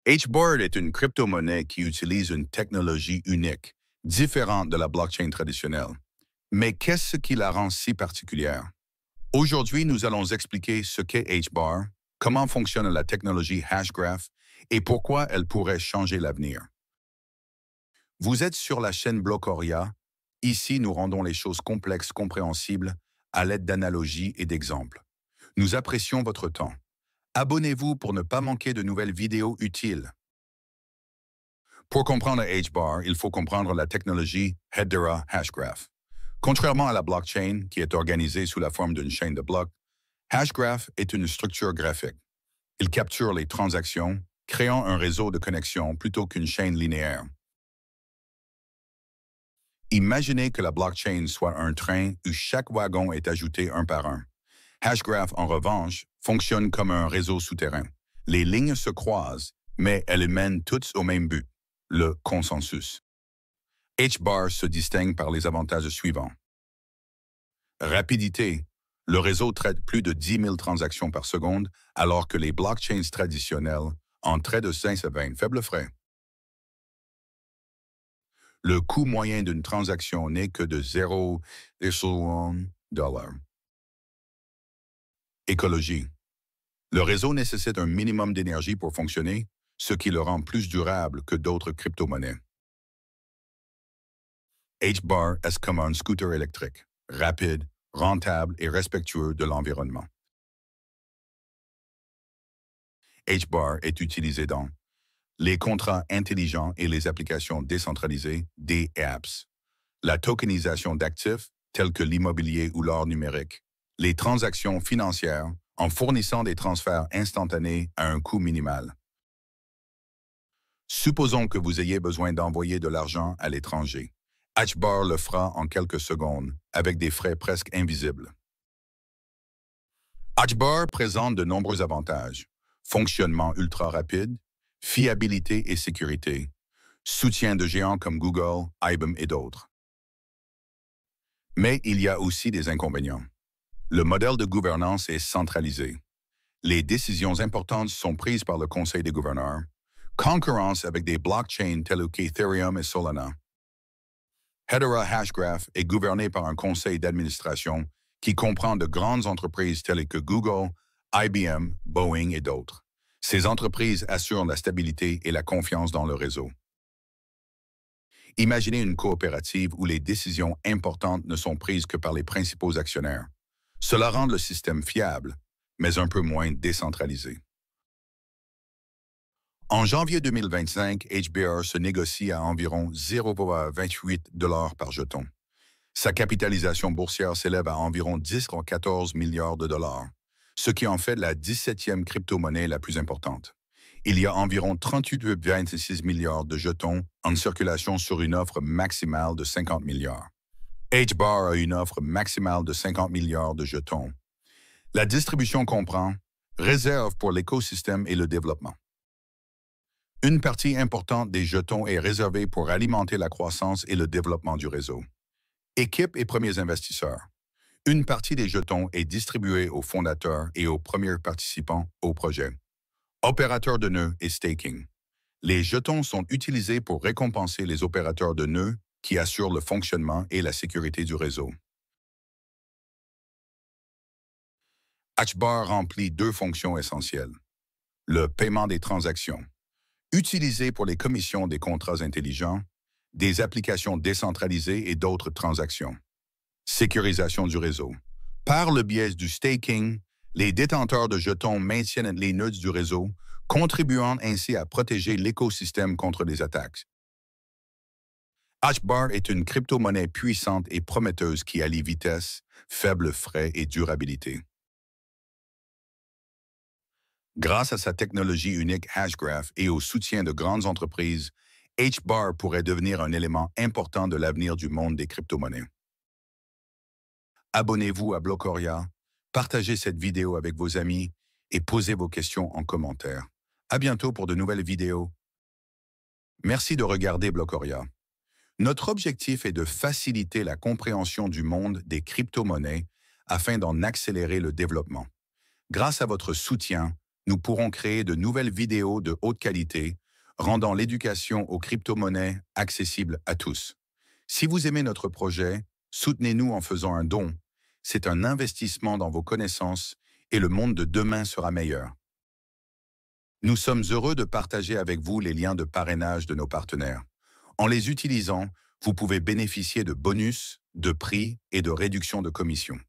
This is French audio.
HBAR est une crypto-monnaie qui utilise une technologie unique, différente de la blockchain traditionnelle. Mais qu'est-ce qui la rend si particulière? Aujourd'hui, nous allons expliquer ce qu'est HBAR, comment fonctionne la technologie Hashgraph et pourquoi elle pourrait changer l'avenir. Vous êtes sur la chaîne Blocoria. Ici, nous rendons les choses complexes compréhensibles à l'aide d'analogies et d'exemples. Nous apprécions votre temps. Abonnez-vous pour ne pas manquer de nouvelles vidéos utiles. Pour comprendre HBAR, il faut comprendre la technologie Hedera Hashgraph. Contrairement à la blockchain, qui est organisée sous la forme d'une chaîne de blocs, Hashgraph est une structure graphique. Il capture les transactions, créant un réseau de connexions plutôt qu'une chaîne linéaire. Imaginez que la blockchain soit un train où chaque wagon est ajouté un par un. Hashgraph, en revanche, fonctionne comme un réseau souterrain. Les lignes se croisent, mais elles mènent toutes au même but, le consensus. HBAR se distingue par les avantages suivants. Rapidité. Le réseau traite plus de 10 000 transactions par seconde, alors que les blockchains traditionnelles en traitent de 5 à 20 faibles frais. Le coût moyen d'une transaction n'est que de 0,1 $. Écologie. Le réseau nécessite un minimum d'énergie pour fonctionner, ce qui le rend plus durable que d'autres crypto-monnaies. HBAR est comme un scooter électrique, rapide, rentable et respectueux de l'environnement. HBAR est utilisé dans les contrats intelligents et les applications décentralisées, des apps, la tokenisation d'actifs tels que l'immobilier ou l'or numérique, les transactions financières en fournissant des transferts instantanés à un coût minimal. Supposons que vous ayez besoin d'envoyer de l'argent à l'étranger. HBAR le fera en quelques secondes, avec des frais presque invisibles. HBAR présente de nombreux avantages. Fonctionnement ultra rapide, fiabilité et sécurité, soutien de géants comme Google, IBM et d'autres. Mais il y a aussi des inconvénients. Le modèle de gouvernance est centralisé. Les décisions importantes sont prises par le Conseil des gouverneurs. Concurrence avec des blockchains tels qu'Ethereum et Solana. Hedera Hashgraph est gouverné par un conseil d'administration qui comprend de grandes entreprises telles que Google, IBM, Boeing et d'autres. Ces entreprises assurent la stabilité et la confiance dans le réseau. Imaginez une coopérative où les décisions importantes ne sont prises que par les principaux actionnaires. Cela rend le système fiable, mais un peu moins décentralisé. En janvier 2025, HBAR se négocie à environ 0,28 $ par jeton. Sa capitalisation boursière s'élève à environ 10 à 14 milliards de dollars, ce qui en fait la 17e crypto-monnaie la plus importante. Il y a environ 38,26 milliards de jetons en circulation sur une offre maximale de 50 milliards. HBAR a une offre maximale de 50 milliards de jetons. La distribution comprend réserve pour l'écosystème et le développement. Une partie importante des jetons est réservée pour alimenter la croissance et le développement du réseau. Équipe et premiers investisseurs. Une partie des jetons est distribuée aux fondateurs et aux premiers participants au projet. Opérateurs de nœuds et staking. Les jetons sont utilisés pour récompenser les opérateurs de nœuds qui assurent le fonctionnement et la sécurité du réseau. HBAR remplit deux fonctions essentielles. Le paiement des transactions. Utilisé pour les commissions des contrats intelligents, des applications décentralisées et d'autres transactions. Sécurisation du réseau. Par le biais du staking, les détenteurs de jetons maintiennent les nœuds du réseau, contribuant ainsi à protéger l'écosystème contre les attaques. HBAR est une crypto-monnaie puissante et prometteuse qui allie vitesse, faibles frais et durabilité. Grâce à sa technologie unique Hashgraph et au soutien de grandes entreprises, HBAR pourrait devenir un élément important de l'avenir du monde des crypto-monnaies. Abonnez-vous à Blocoria, partagez cette vidéo avec vos amis et posez vos questions en commentaire. À bientôt pour de nouvelles vidéos. Merci de regarder Blocoria. Notre objectif est de faciliter la compréhension du monde des crypto-monnaies afin d'en accélérer le développement. Grâce à votre soutien, nous pourrons créer de nouvelles vidéos de haute qualité, rendant l'éducation aux crypto-monnaies accessible à tous. Si vous aimez notre projet, soutenez-nous en faisant un don. C'est un investissement dans vos connaissances et le monde de demain sera meilleur. Nous sommes heureux de partager avec vous les liens de parrainage de nos partenaires. En les utilisant, vous pouvez bénéficier de bonus, de prix et de réductions de commissions.